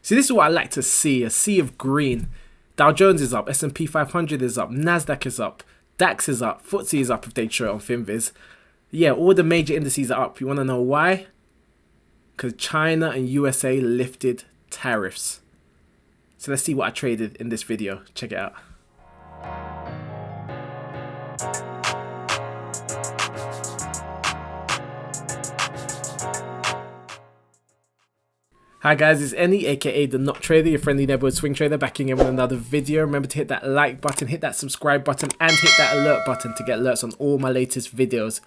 See, this is what I like to see, a sea of green. Dow Jones is up, S&P 500 is up, Nasdaq is up, DAX is up, FTSE is up if they show it on FinViz. Yeah, all the major indices are up. You want to know why? Because China and USA lifted tariffs. So let's see what I traded in this video. Check it out. Hi guys, it's Any, aka the Noctrader, your friendly neighborhood swing trader, back again with another video. Remember to hit that like button, hit that subscribe button, and hit that alert button to get alerts on all my latest videos.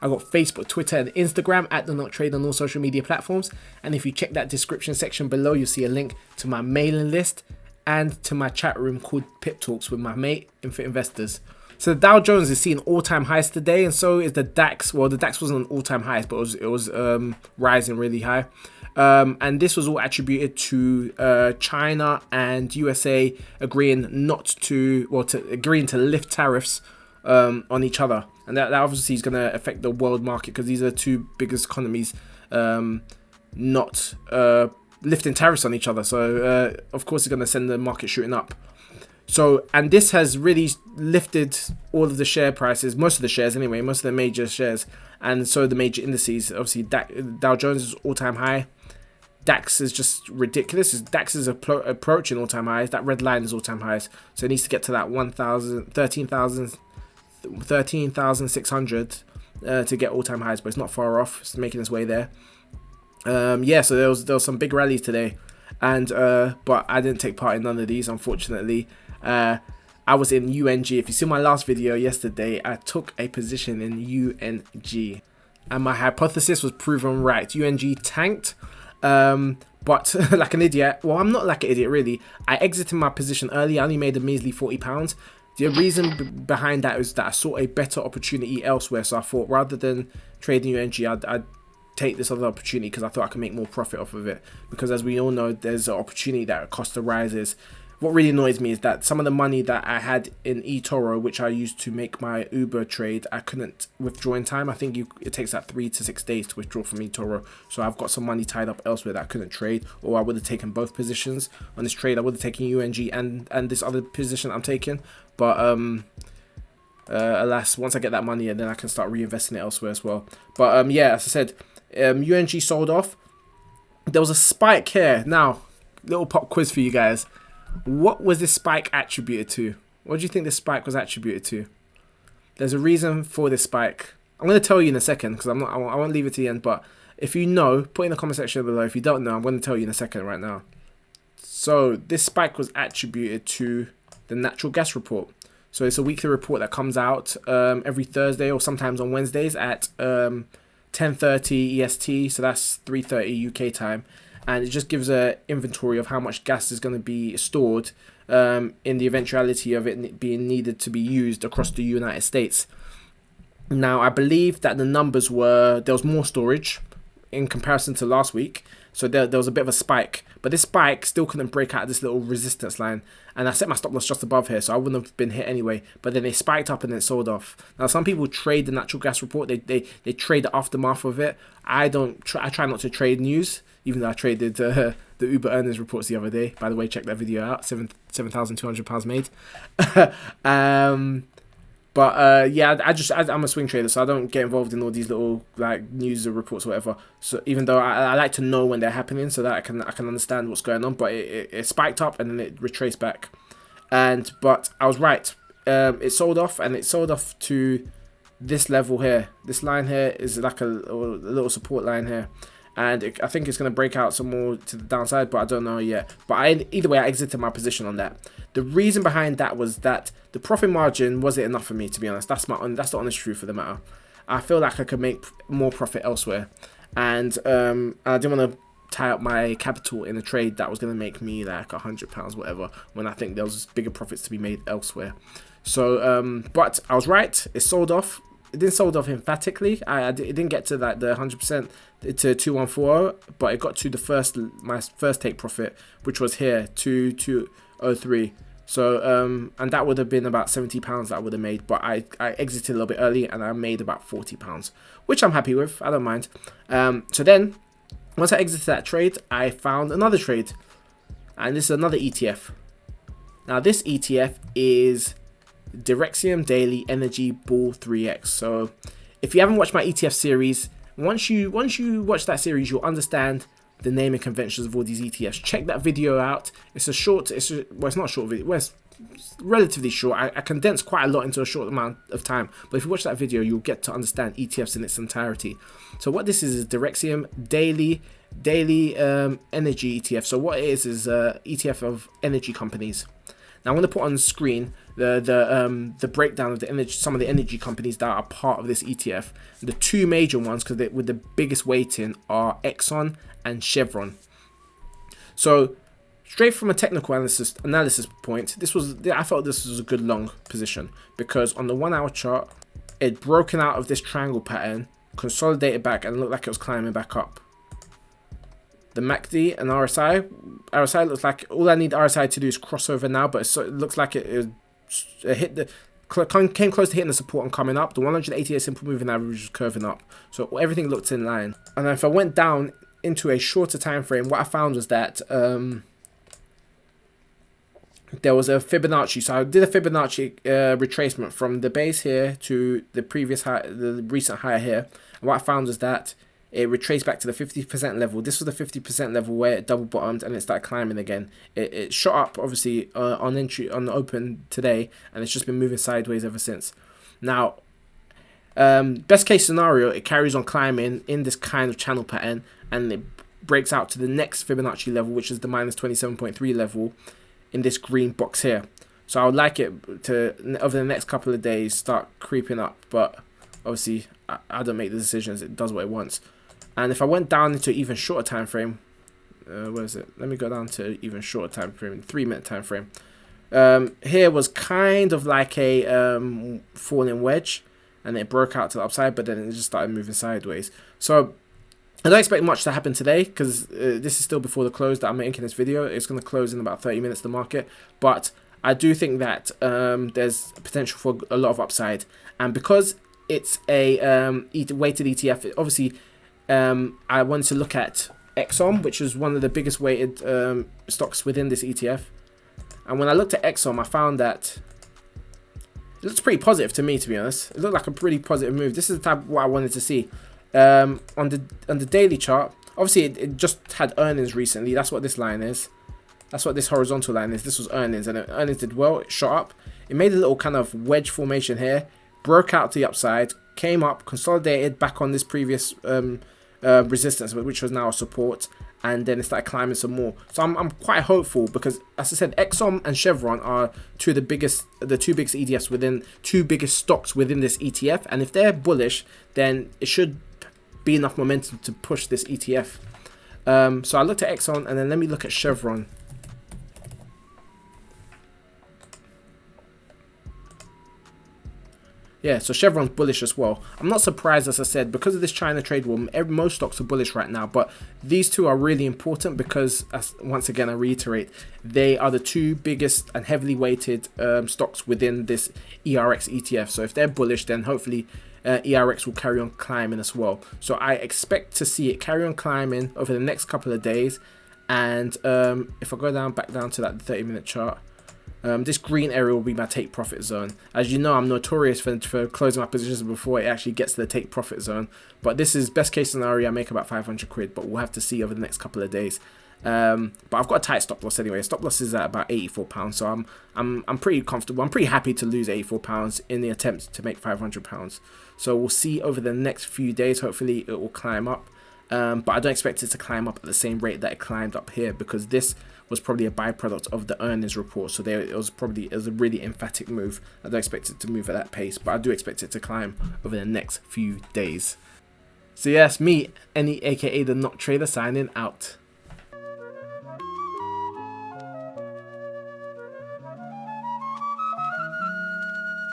I got Facebook, Twitter, and Instagram at the Noctrader on all social media platforms. And if you check that description section below, you'll see a link to my mailing list and to my chat room called Pip Talks with my mate, Infinite Investors. So the Dow Jones is seeing all-time highs today, and so is the DAX. Well, the DAX wasn't an all-time highs, but it was rising really high. And this was all attributed to China and USA agreeing agreeing to lift tariffs on each other, and that obviously is going to affect the world market because these are the two biggest economies not lifting tariffs on each other. So of course it's going to send the market shooting up. So, and this has really lifted all of the share prices, most of the shares anyway, most of the major shares, and so the major indices. Obviously Dow Jones is all-time high. DAX is just ridiculous. DAX is approaching all-time highs. That red line is all-time highs. So it needs to get to that 13,600 to get all-time highs, but it's not far off. It's making its way there. Yeah, so there was some big rallies today, and but I didn't take part in none of these, unfortunately. I was in UNG. If you see my last video yesterday, I took a position in UNG, and my hypothesis was proven right. UNG tanked. But like an idiot, well, I'm not like an idiot really. I exited my position early. I only made a measly £40. The reason behind that is that I saw a better opportunity elsewhere. So I thought rather than trading UNG, I'd take this other opportunity because I thought I could make more profit off of it. Because as we all know, there's an opportunity that cost of rises. What really annoys me is that some of the money that I had in eToro, which I used to make my Uber trade, I couldn't withdraw in time. I think it takes like 3 to 6 days to withdraw from eToro. So I've got some money tied up elsewhere that I couldn't trade, or I would have taken both positions on this trade. I would have taken UNG and this other position I'm taking. But alas, once I get that money, and then I can start reinvesting it elsewhere as well. But yeah, as I said, UNG sold off. There was a spike here. Now, little pop quiz for you guys. What was this spike attributed to? What do you think this spike was attributed to? There's a reason for this spike. I'm going to tell you in a second because I won't leave it to the end. But if you know, put in the comment section below. If you don't know, I'm going to tell you in a second right now. So this spike was attributed to the natural gas report. So it's a weekly report that comes out every Thursday or sometimes on Wednesdays at 10:30 EST. So that's 3:30 UK time. And it just gives an inventory of how much gas is going to be stored in the eventuality of it being needed to be used across the United States. Now, I believe that the numbers were, there was more storage in comparison to last week. So there was a bit of a spike. But this spike still couldn't break out this little resistance line. And I set my stop loss just above here, so I wouldn't have been hit anyway. But then it spiked up and then sold off. Now, some people trade the natural gas report. They trade the aftermath of it. I try not to trade news, even though I traded the Uber earnings reports the other day. By the way, check that video out. £7,200 made. But yeah, I'm a swing trader, so I don't get involved in all these little like news or reports or whatever. So even though I like to know when they're happening, so that I can understand what's going on. But it spiked up and then it retraced back. But I was right. It sold off, and it sold off to this level here. This line here is like a little support line here. And I think it's going to break out some more to the downside, but I don't know yet. But either way, I exited my position on that. The reason behind that was that the profit margin wasn't enough for me, to be honest. That's the honest truth of the matter. I feel like I could make more profit elsewhere. And I didn't want to tie up my capital in a trade that was going to make me like £100, whatever, when I think there was bigger profits to be made elsewhere. So, but I was right. It sold off. It didn't sold off emphatically. It didn't get to like the 100% to 2140, but it got to my first take profit, which was here 2203. So and that would have been about £70 that I would have made, but I exited a little bit early and I made about £40, which I'm happy with. I don't mind. So then once I exited that trade, I found another trade. And this is another ETF. Now this ETF is Direxium Daily Energy Bull 3X. So if you haven't watched my ETF series, once you watch that series, you'll understand the naming conventions of all these ETFs. Check that video out. It's not a short video. Well, it's relatively short. I condensed quite a lot into a short amount of time. But if you watch that video, you'll get to understand ETFs in its entirety. So what this is Direxium Daily Energy ETF. So what it is ETF of energy companies. Now I'm going to put on the screen the breakdown of some of the energy companies that are part of this ETF. The two major ones, because with the biggest weighting, are Exxon and Chevron. So straight from a technical analysis point, I felt this was a good long position, because on the 1 hour chart, it broken out of this triangle pattern, consolidated back, and looked like it was climbing back up. The MACD and RSI looks like all I need RSI to do is cross over now, but it looks like it came close to hitting the support and coming up. The 180-day simple moving average was curving up, so everything looked in line. And if I went down into a shorter time frame, what I found was that there was a Fibonacci. So I did a Fibonacci retracement from the base here to the previous high, the recent high here. And what I found was that it retraced back to the 50% level. This was the 50% level where it double bottomed and it started climbing again. It shot up obviously on the open today, and it's just been moving sideways ever since. Now, best case scenario, it carries on climbing in this kind of channel pattern, and it breaks out to the next Fibonacci level, which is the minus 27.3 level in this green box here. So I would like it to, over the next couple of days, start creeping up, but obviously I don't make the decisions. It does what it wants. And if I went down into an even shorter time frame, where is it? Let me go down to even shorter time frame, 3-minute time frame. Here was kind of like a falling wedge, and it broke out to the upside, but then it just started moving sideways. So I don't expect much to happen today, because this is still before the close that I'm making this video. It's going to close in about 30 minutes, the market. But I do think that there's potential for a lot of upside. And because it's a weighted ETF, obviously I wanted to look at Exxon, which is one of the biggest weighted stocks within this ETF. And when I looked at Exxon, I found that it looks pretty positive to me, to be honest. It looked like a pretty positive move. This is the type of what I wanted to see. On the daily chart, obviously it just had earnings recently. That's what this line is. That's what this horizontal line is. This was earnings, and earnings did well. It shot up. It made a little kind of wedge formation here, broke out to the upside, came up, consolidated back on this previous resistance, which was now a support, and then it started climbing some more. So I'm quite hopeful, because as I said, Exxon and Chevron are two biggest ETFs within, two biggest stocks within this ETF, and if they're bullish, then it should be enough momentum to push this ETF. So I looked at Exxon, and then let me look at Chevron. Yeah, so Chevron's bullish as well. I'm not surprised, as I said, because of this China trade war, most stocks are bullish right now. But these two are really important because, once again, I reiterate, they are the two biggest and heavily weighted stocks within this ERX ETF. So if they're bullish, then hopefully ERX will carry on climbing as well. So I expect to see it carry on climbing over the next couple of days. And if I go back down to that 30-minute chart, this green area will be my take profit zone. As you know, I'm notorious for closing my positions before it actually gets to the take profit zone. But this is best case scenario. I make about 500 quid, but we'll have to see over the next couple of days. But I've got a tight stop loss anyway. Stop loss is at about £84, so I'm pretty comfortable. I'm pretty happy to lose £84 in the attempt to make £500. So we'll see over the next few days. Hopefully it will climb up. But I don't expect it to climb up at the same rate that it climbed up here, because this was probably a byproduct of the earnings report. So it was a really emphatic move. I don't expect it to move at that pace, but I do expect it to climb over the next few days. So yes, me, aka the Noctrader, signing out.